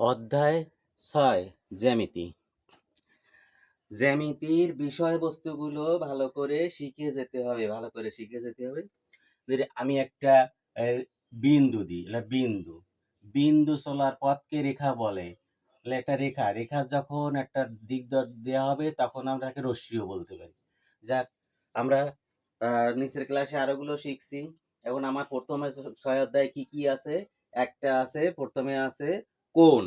অধ্যায় ৬ জ্যামিতি। জ্যামিতির বিষয়বস্তুগুলো ভালো করে শিখে যেতে হবে। আমি একটা বিন্দু দিই, এটা বিন্দু। বিন্দু চলার পথকে রেখা বলে। তাহলে একটা রেখা যখন একটা দিক দেওয়া হবে তখন আমরা তাকে রশ্মিও বলতে পারি। যাক, আমরা নিচের ক্লাসে আরোগুলো শিখছি। এখন আমার প্রথমে ৬ অধ্যায় কি কি আছে? একটা আছে, প্রথমে আছে কোণ।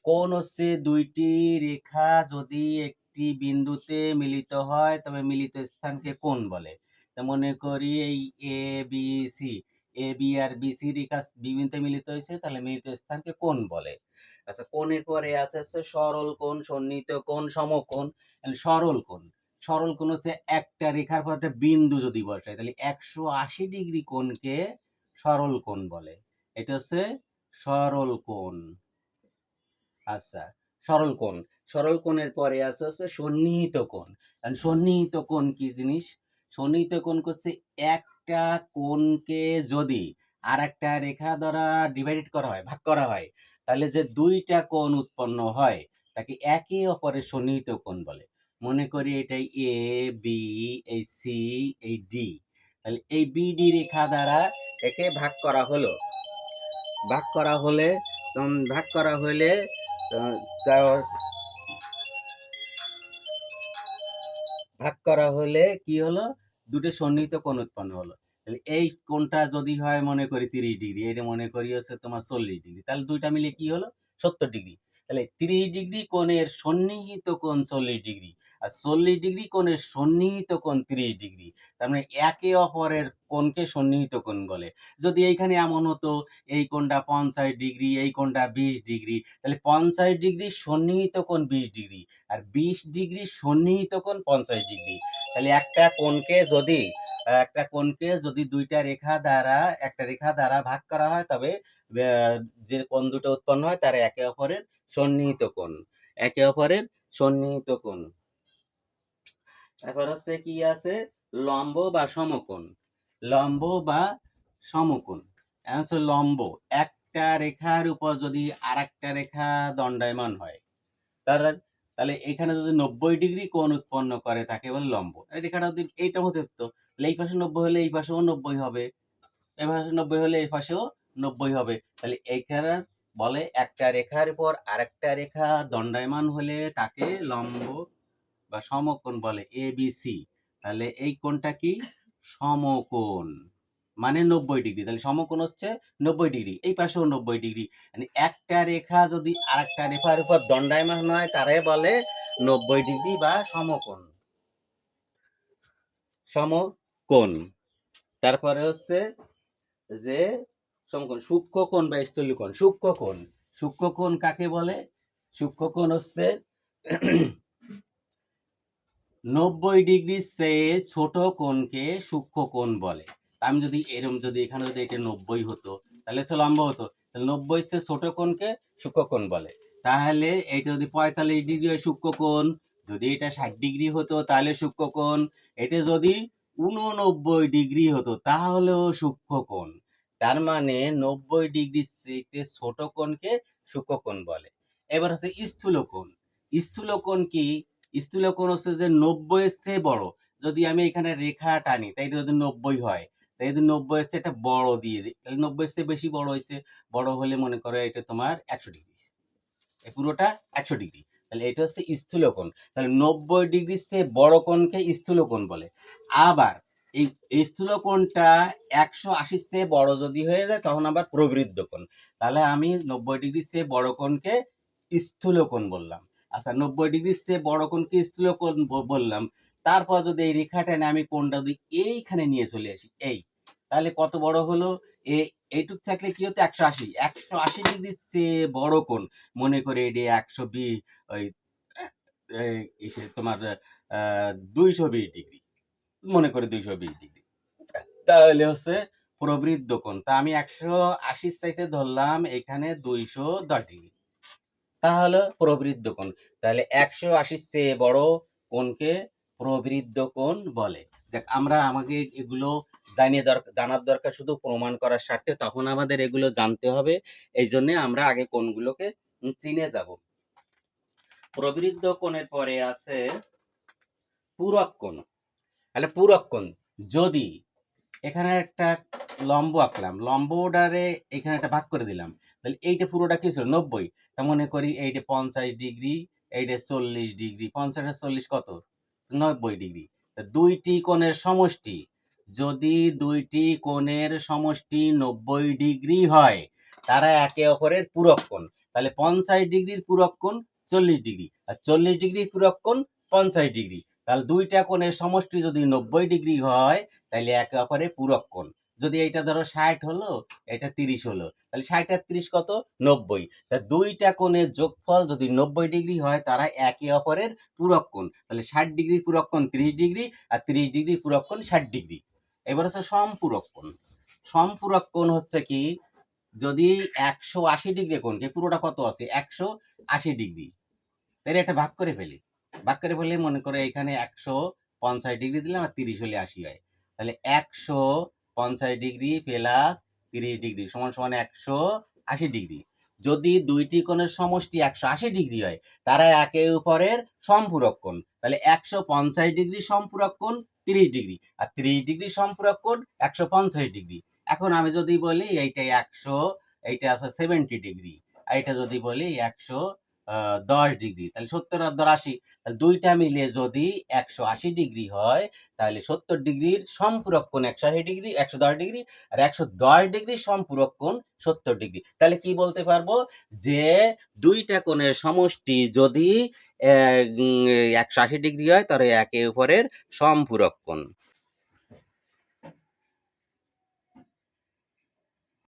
কোণ হচ্ছে দুইটি রেখা যদি একটি বিন্দুতে মিলিত হয় তবে মিলিত স্থানকে কোণ বলে। মনে করি এই A B C, A B R B C রেখা বিন্দুতে মিলিত হয়েছে, তাহলে মিলিত স্থানকে কোণ বলে। আচ্ছা, কোণের পরে আছে সরল কোণ, সন্নিহিত কোণ, সমকোণ। সরল কোণ হচ্ছে একটা রেখার পর একটা বিন্দু যদি বসায় তাহলে 180 ডিগ্রি কোণকে সরল কোণ বলে। এটা হচ্ছে সরল কোণ। আচ্ছা, সরল কোণের পরে আছে হচ্ছে সন্নিহিত কোণ। সন্নিহিত কোণ কি জিনিস? সন্নিহিত কোণ হচ্ছে একটা কোণকে যদি আর একটা রেখা দ্বারা ডিভাইডেড করা হয়, ভাগ করা হয়, তাহলে যে দুইটা কোণ উৎপন্ন হয় তাকে একে অপরের সন্নিহিত কোণ বলে। মনে করি এটাই এ বি, এই সি, এই ডি। তাহলে এই বিডি রেখা দ্বারা একে ভাগ করা হলো। ভাগ করা হলে কি হলো? দুটো সন্নিহিত কোণ উৎপন্ন হলো। তাহলে এই কোণটা যদি হয় মনে করি 30 ডিগ্রি, এটা মনে করি হচ্ছে তোমার 40 ডিগ্রি, তাহলে দুইটা মিলে কি হলো? 70 ডিগ্রি। তাহলে 30 ডিগ্রি কোণের সন্নিহিত কোণ 40 ডিগ্রি, আর 40 ডিগ্রি কোণের সন্নিহিত কোণ 30 ডিগ্রি। তার মানে একে অপরের কোণকে সন্নিহিত কোণ বলে। যদি এইখানে এমন হতো এই কোণটা 50 ডিগ্রি, এই কোণটা 20 ডিগ্রি, তাহলে 50 ডিগ্রি সন্নিহিত কোণ 20 ডিগ্রি, আর 20 ডিগ্রি সন্নিহিত কোণ 50 ডিগ্রি। তাহলে একটা কোণকে যদি একটা রেখা দ্বারা ভাগ করা হয় তবে যে কোণ দুটো উৎপন্ন হয় তারা একে অপরের সন্নিহিত কোণ। তারপর হচ্ছে কি আছে? লম্ব বা সমকোণ। লম্ব একটা রেখার উপর যদি আরেকটা রেখা দণ্ডায়মান হয়, তাহলে এখানে যদি 90 ডিগ্রি কোণ উৎপন্ন করে তাকে বলে লম্ব। রেখাটা যদি এইটার মধ্যে হতো, তাহলে এই পাশে 90 হলে এই পাশেও 90 হবে, এই পাশে 90 হলে এই পাশেও 90 হবে। তাহলে এইখানে বলে একটা রেখার উপর আরেকটা রেখা দণ্ডায়মান হলে তাকে লম্ব বা সমকোণ বলে, এ বি সি। তাহলে এই কোণটা কি? সমকোণ, মানে 90 ডিগ্রি। তাহলে সমকোণ হচ্ছে 90 ডিগ্রি, এই পাশেও 90 ডিগ্রি। মানে একটা রেখা যদি আরেকটা রেখার উপর দণ্ডায়মান হয় তারে বলে 90 ডিগ্রি বা সমকোণ। তারপরে হচ্ছে যে সমকোণ, সূক্ষ্মকোণ বা স্থূলকোণ। সূক্ষ্মকোণ কাকে বলে? সূক্ষ্মকোণ হচ্ছে 90 ডিগ্রির চেয়ে ছোট কোণকে সূক্ষ্মকোণ বলে। আমি যদি এখানে যদি এটা 90 হতো তাহলে হচ্ছে লম্ব হতো, তাহলে 90 চেয়ে ছোট কোণকে সূক্ষ্মকোণ বলে। তাহলে এটা যদি 45 ডিগ্রি হয় সূক্ষ্মকোণ, যদি এটা 60 ডিগ্রি হতো তাহলে সূক্ষ্মকোণ, এটা যদি 89 ডিগ্রি হতো তাহলেও সূক্ষ্মকোণ। তার মানে 90 ডিগ্রি চেয়ে ছোট কোণকে সূক্ষ্মকোণ বলে। এবার হচ্ছে স্থূলকোণ। স্থূলকোণ কি? স্থূলকোণ হচ্ছে যে 90 এর চেয়ে বড়। যদি আমি এখানে রেখা টানি তাই যদি 90 হয়, তাই যদি 90 এর চেয়ে একটা বড় দিয়ে দিই, তাহলে 90 এর চেয়ে বেশি বড় হয়েছে। বড় হলে মনে করো এটা তোমার 100 ডিগ্রি, এই পুরোটা 100 ডিগ্রি। তাহলে এটা হচ্ছে স্থূলকোণ। তাহলে 90 ডিগ্রির চেয়ে বড় কোণকে স্থূলকোণ বলে। আবার এই স্থূলকোণটা 180 চেয়ে বড় যদি হয়ে যায় তখন আবার প্রবৃদ্ধ কোণ। তাহলে আমি 90 ডিগ্রির চেয়ে বড় কোণকে স্থূলকোণ বললাম। আচ্ছা, 90 ডিগ্রির চেয়ে বড় কোণকে স্থূলকোণ বললাম। তারপর যদি এই রেখাটা আমি কোণটা যদি এইখানে নিয়ে চলে আসি, তাহলে কত বড় হলো? এইটুক থাকলে কি হতো? 180 ডিগ্রির চেয়ে বড় কোণ। মনে করে এটি 120, ওই তোমার 220 ডিগ্রি, মনে করে 220 ডিগ্রি, তাহলে হচ্ছে প্রবৃদ্ধ কোণ। তা আমি 180 চাইতে ধরলাম এখানে 210 ডিগ্রি, তাহলে প্রবৃদ্ধ কোণ। তাহলে 180 চেয়ে বড় কোণকে প্রবৃদ্ধ কোণ বলে। দেখ, আমাকে এগুলো জানার দরকার শুধু প্রমাণ করার স্বার্থে, তখন আমাদের এগুলো জানতে হবে। এই জন্য আমরা আগে কোণগুলোকে চিনে যাব। প্রবৃদ্ধ কোণের পরে আছে পূরক কোণ। তাহলে পূরক কোণ, যদি এখানে একটা লম্ব আঁকলাম, লম্বটারে এখানে একটা ভাগ করে দিলাম, তাহলে এইটা পুরোটা কি ছিল 90। তা মনে করি এইটা 50 ডিগ্রি, এইটা 40 ডিগ্রি, 50 আর 40 কত, 90 ডিগ্রি। দুইটি কোণের সমষ্টি, যদি দুইটি কোণের সমষ্টি 90 ডিগ্রি হয়, তারা একে অপরের পূরক কোণ। তাহলে 50 ডিগ্রির পূরক কোণ 40 ডিগ্রি, আর 40 ডিগ্রির পূরক কোণ 50 ডিগ্রি। তাহলে দুইটা কোণের সমষ্টি যদি 90 ডিগ্রি হয়, তাহলে একে অপরের পূরক কোণ। যদি এইটা ধরো 60 হলো, এটা 30 হলো, তাহলে 60 আর 30 কত, 90। তা দুইটা কোণের যোগফল যদি 90 ডিগ্রি হয়, তারা একে অপরের পূরক কোণ। তাহলে 60 ডিগ্রির পূরক কোণ 30 ডিগ্রি, আর 30 ডিগ্রির পূরক কোণ 60 ডিগ্রি। এবার হচ্ছে সম্পূরক কোণ। সম্পূরক কোণ হচ্ছে কি, যদি 180 ডিগ্রি কোণকে, পুরোটা কত আছে 180 ডিগ্রি, তাহলে এটা ভাগ করে ফেলি। ভাগ করে ফেলে মনে করে এখানে 150 ডিগ্রি দিলাম, আর 30 হলে 80 হয়। তাহলে 150 ডিগ্রি প্লাস 30 ডিগ্রি সমান সমান 180 ডিগ্রি। যদি দুইটি কোণের সমষ্টি 180 ডিগ্রি হয়, তারা একে অপরের সম্পূরক কোণ। তাহলে 150 ডিগ্রি সম্পূরক কোণ 30 ডিগ্রি, আর 30 ডিগ্রি সম্পূরক কোণ 150 ডিগ্রি। এখন আমি যদি বলি এইটা 100, এইটা আছে 70 ডিগ্রি, আর এটা যদি বলি 110 ডিগ্রি, তাহলে 70 আর 80, তাহলে দুইটা মিলে যদি 180 ডিগ্রি হয়, তাহলে 70 ডিগ্রির সম্পূরক কোণ 180 ডিগ্রি, 110 ডিগ্রি, আর 110 ডিগ্রির সম্পূরক কোণ 70 ডিগ্রি। তাহলে কি বলতে পারবো, যে দুইটা কোণের সমষ্টি যদি 180 ডিগ্রি হয়, তাহলে একে অপরের সম্পূরক কোণ।